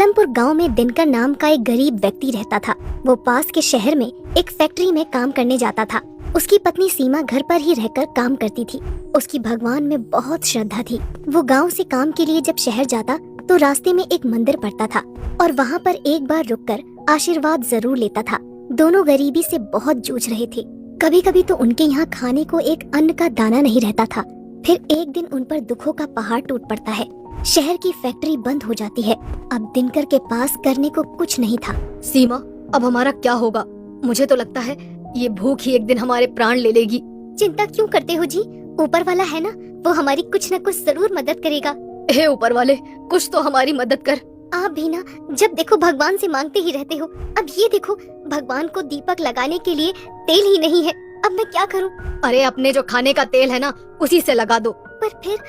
पालमपुर गांव में दिनकर नाम का एक गरीब व्यक्ति रहता था। वो पास के शहर में एक फैक्ट्री में काम करने जाता था। उसकी पत्नी सीमा घर पर ही रहकर काम करती थी। उसकी भगवान में बहुत श्रद्धा थी। वो गांव से काम के लिए जब शहर जाता तो रास्ते में एक मंदिर पड़ता था और वहाँ पर एक बार रुककर आशीर्वाद जरूर लेता था। दोनों गरीबी से बहुत जूझ रहे थे। कभी कभी तो उनके यहाँ खाने को एक अन्न का दाना नहीं रहता था। फिर एक दिन उन पर दुखों का पहाड़ टूट पड़ता है। शहर की फैक्ट्री बंद हो जाती है। अब दिनकर के पास करने को कुछ नहीं था। सीमा, अब हमारा क्या होगा? मुझे तो लगता है ये भूख ही एक दिन हमारे प्राण ले लेगी। चिंता क्यों करते हो जी? ऊपर वाला है ना, वो हमारी कुछ न कुछ जरूर मदद करेगा। हे ऊपर वाले, कुछ तो हमारी मदद कर। आप भी ना जब देखो भगवान से मांगते ही रहते हो। अब ये देखो, भगवान को दीपक लगाने के लिए तेल ही नहीं है। अब मैं क्या करूं? अरे अपने जो खाने का तेल है ना, उसी से लगा दो। पर फिर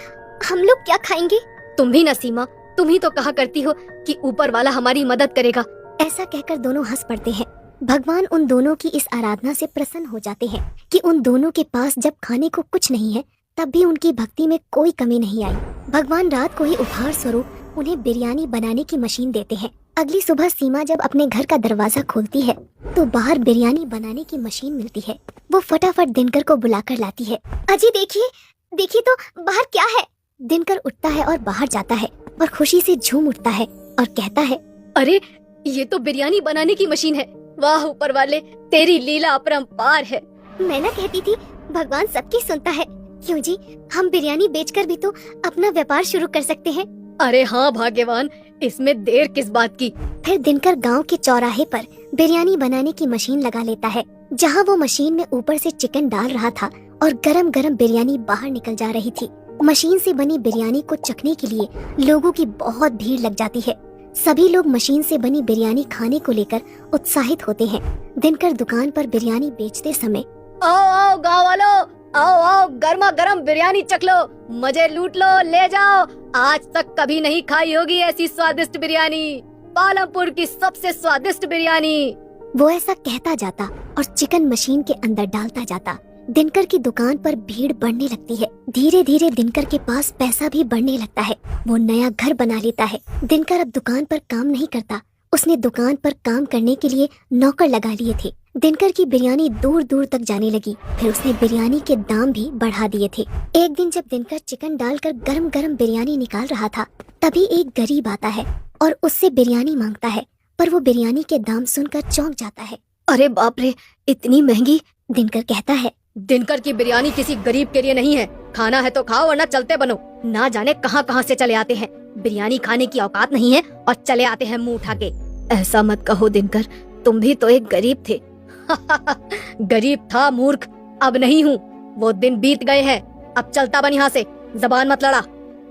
हम लोग क्या खाएंगे? तुम भी ना सीमा, तुम ही तो कहा करती हो कि ऊपर वाला हमारी मदद करेगा। ऐसा कहकर दोनों हंस पड़ते हैं। भगवान उन दोनों की इस आराधना से प्रसन्न हो जाते हैं कि उन दोनों के पास जब खाने को कुछ नहीं है तब भी उनकी भक्ति में कोई कमी नहीं आई। भगवान रात को ही उपहार स्वरूप उन्हें बिरयानी बनाने की मशीन देते हैं। अगली सुबह सीमा जब अपने घर का दरवाजा खोलती है तो बाहर बिरयानी बनाने की मशीन मिलती है। वो फटाफट दिनकर को बुलाकर लाती है। अजी देखिए, देखिए तो बाहर क्या है। दिनकर उठता है और बाहर जाता है और खुशी से झूम उठता है और कहता है, अरे ये तो बिरयानी बनाने की मशीन है। वाह ऊपर वाले, तेरी लीला अपरंपार है। मैं ना कहती थी भगवान सबकी सुनता है। क्यों जी, हम बिरयानी बेचकर भी तो अपना व्यापार शुरू कर सकते हैं। अरे हाँ भाग्यवान, इसमें देर किस बात की। फिर दिनकर गांव के चौराहे पर बिरयानी बनाने की मशीन लगा लेता है। जहां वो मशीन में ऊपर से चिकन डाल रहा था और गरम गरम बिरयानी बाहर निकल जा रही थी। मशीन से बनी बिरयानी को चखने के लिए लोगों की बहुत भीड़ लग जाती है। सभी लोग मशीन से बनी बिरयानी खाने को लेकर उत्साहित होते हैं। दिनकर दुकान पर बिरयानी बेचते समय, आओ आओ गाँव वालों, आओ आओ गर्मा गर्म बिरयानी चख लो, मजे लूट लो, ले जाओ। आज तक कभी नहीं खाई होगी ऐसी स्वादिष्ट बिरयानी, पालमपुर की सबसे स्वादिष्ट बिरयानी। वो ऐसा कहता जाता और चिकन मशीन के अंदर डालता जाता। दिनकर की दुकान पर भीड़ बढ़ने लगती है। धीरे धीरे दिनकर के पास पैसा भी बढ़ने लगता है। वो नया घर बना लेता है। दिनकर अब दुकान पर काम नहीं करता। उसने दुकान पर काम करने के लिए नौकर लगा लिए थे। दिनकर की बिरयानी दूर दूर तक जाने लगी। फिर उसने बिरयानी के दाम भी बढ़ा दिए थे। एक दिन जब दिनकर चिकन डालकर गरम गरम बिरयानी निकाल रहा था तभी एक गरीब आता है और उससे बिरयानी मांगता है। पर वो बिरयानी के दाम सुनकर चौंक जाता है। अरे बाप रे, इतनी महंगी। दिनकर कहता है, दिनकर की बिरयानी किसी गरीब के लिए नहीं है। खाना है तो खाओ वरना चलते बनो। ना जाने कहां कहां से चले आते हैं। बिरयानी खाने की औकात नहीं है और चले आते हैं मुंह उठा के। ऐसा मत कहो दिनकर, तुम भी तो एक गरीब थे। गरीब था मूर्ख, अब नहीं हूँ। वो दिन बीत गए हैं। अब चलता बन यहाँ से, जबान मत लड़ा।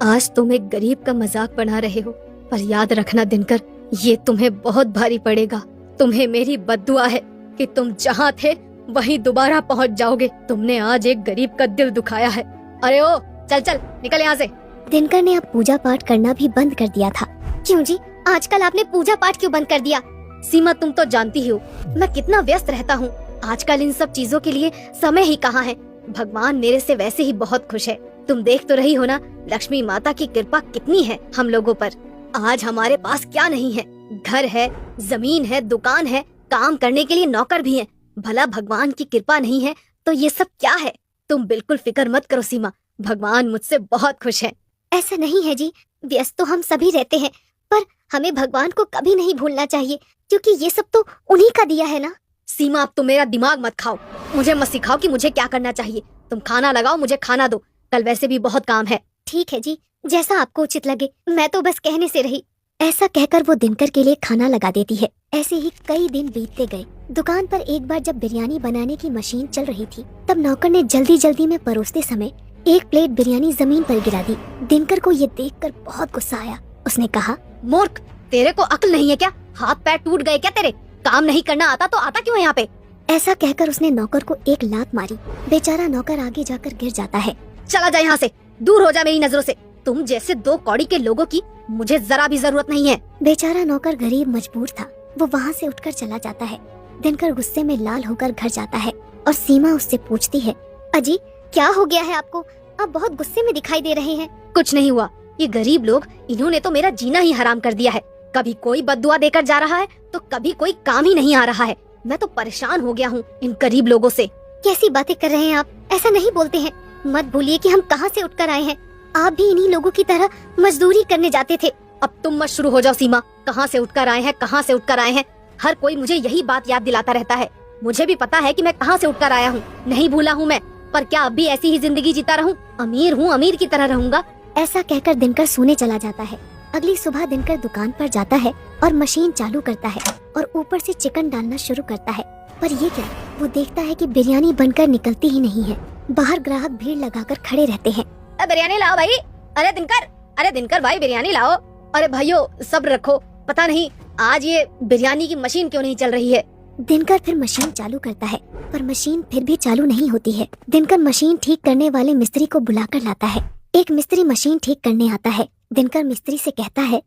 आज तुम एक गरीब का मजाक बना रहे हो, पर याद रखना दिनकर, ये तुम्हें बहुत भारी पड़ेगा। तुम्हें मेरी बद्दुआ है कि तुम जहाँ थे वहीं दोबारा पहुँच जाओगे। तुमने आज एक गरीब का दिल दुखाया है। अरे ओ चल चल निकल यहाँ से। दिनकर ने अब पूजा पाठ करना भी बंद कर दिया था। क्यों जी, आजकल आपने पूजा पाठ क्यों बंद कर दिया? सीमा, तुम तो जानती हो मैं कितना व्यस्त रहता हूँ। आजकल इन सब चीजों के लिए समय ही कहाँ है। भगवान मेरे से वैसे ही बहुत खुश है। तुम देख तो रही हो ना, लक्ष्मी माता की कृपा कितनी है हम लोगों पर। आज हमारे पास क्या नहीं है? घर है, जमीन है, दुकान है, काम करने के लिए नौकर भी है। भला भगवान की कृपा नहीं है तो ये सब क्या है? तुम बिल्कुल फिक्र मत करो सीमा, भगवान मुझसे बहुत खुश है। ऐसा नहीं है जी, व्यस्त तो हम सभी रहते हैं, पर हमें भगवान को कभी नहीं भूलना चाहिए, क्योंकि ये सब तो उन्हीं का दिया है ना। सीमा, अब तुम मेरा दिमाग मत खाओ। मुझे मत सिखाओ कि मुझे क्या करना चाहिए। तुम खाना लगाओ, मुझे खाना दो। कल वैसे भी बहुत काम है। ठीक है जी, जैसा आपको उचित लगे। मैं तो बस कहने से रही। ऐसा कहकर वो दिनकर के लिए खाना लगा देती है। ऐसे ही कई दिन बीतते गए। दुकान पर एक बार जब बिरयानी बनाने की मशीन चल रही थी तब नौकर ने जल्दी जल्दी में परोसते समय एक प्लेट बिरयानी जमीन पर गिरा दी। दिनकर को ये देखकर बहुत गुस्सा आया। उसने कहा, मूर्ख, तेरे को अक्ल नहीं है क्या? हाथ पैर टूट गए क्या तेरे? काम नहीं करना आता तो आता क्यों है यहाँ पे? ऐसा कहकर उसने नौकर को एक लात मारी। बेचारा नौकर आगे जाकर गिर जाता है। चला जा यहाँ से, दूर हो जा मेरी नजरों से। तुम जैसे दो कौड़ी के लोगों की मुझे जरा भी जरूरत नहीं है। बेचारा नौकर गरीब मजबूर था। वो वहाँ से उठकर चला जाता है। दिनकर गुस्से में लाल होकर घर जाता है और सीमा उससे पूछती है, अजी क्या हो गया है आपको? आप बहुत गुस्से में दिखाई दे रहे हैं। कुछ नहीं हुआ। ये गरीब लोग, इन्होंने तो मेरा जीना ही हराम कर दिया है। कभी कोई बद्दुआ देकर जा रहा है तो कभी कोई काम ही नहीं आ रहा है। मैं तो परेशान हो गया हूँ इन गरीब लोगों से। कैसी बातें कर रहे हैं आप? ऐसा नहीं बोलते हैं। मत भूलिए कि हम कहाँ से उठकर आए हैं। आप भी इन्हीं लोगों की तरह मजदूरी करने जाते थे। अब तुम मत शुरू हो जाओ सीमा। कहाँ से उठकर आए हैं, कहाँ से उठकर आए हैं, हर कोई मुझे यही बात याद दिलाता रहता है। मुझे भी पता है कि मैं कहाँ से उठकर आया हूँ, नहीं भूला हूँ मैं। पर क्या अब भी ऐसी ही जिंदगी जीता रहूँ? अमीर हूँ, अमीर की तरह रहूंगा। ऐसा कहकर दिनकर सोने चला जाता है। अगली सुबह दिनकर दुकान पर जाता है और मशीन चालू करता है और ऊपर से चिकन डालना शुरू करता है। पर ये क्या, वो देखता है कि बिरयानी बनकर निकलती ही नहीं है। बाहर ग्राहक भीड़ लगाकर खड़े रहते हैं। बिरयानी लाओ भाई। अरे दिनकर भाई बिरयानी लाओ। अरे भाइयों सब्र रखो, पता नहीं आज ये बिरयानी की मशीन क्यों नहीं चल रही है। दिनकर फिर मशीन चालू करता है पर मशीन फिर भी चालू नहीं होती है। दिनकर मशीन ठीक करने वाले मिस्त्री को बुलाकर लाता है। एक मिस्त्री मशीन ठीक करने आता है। दिनकर मिस्त्री से कहता है,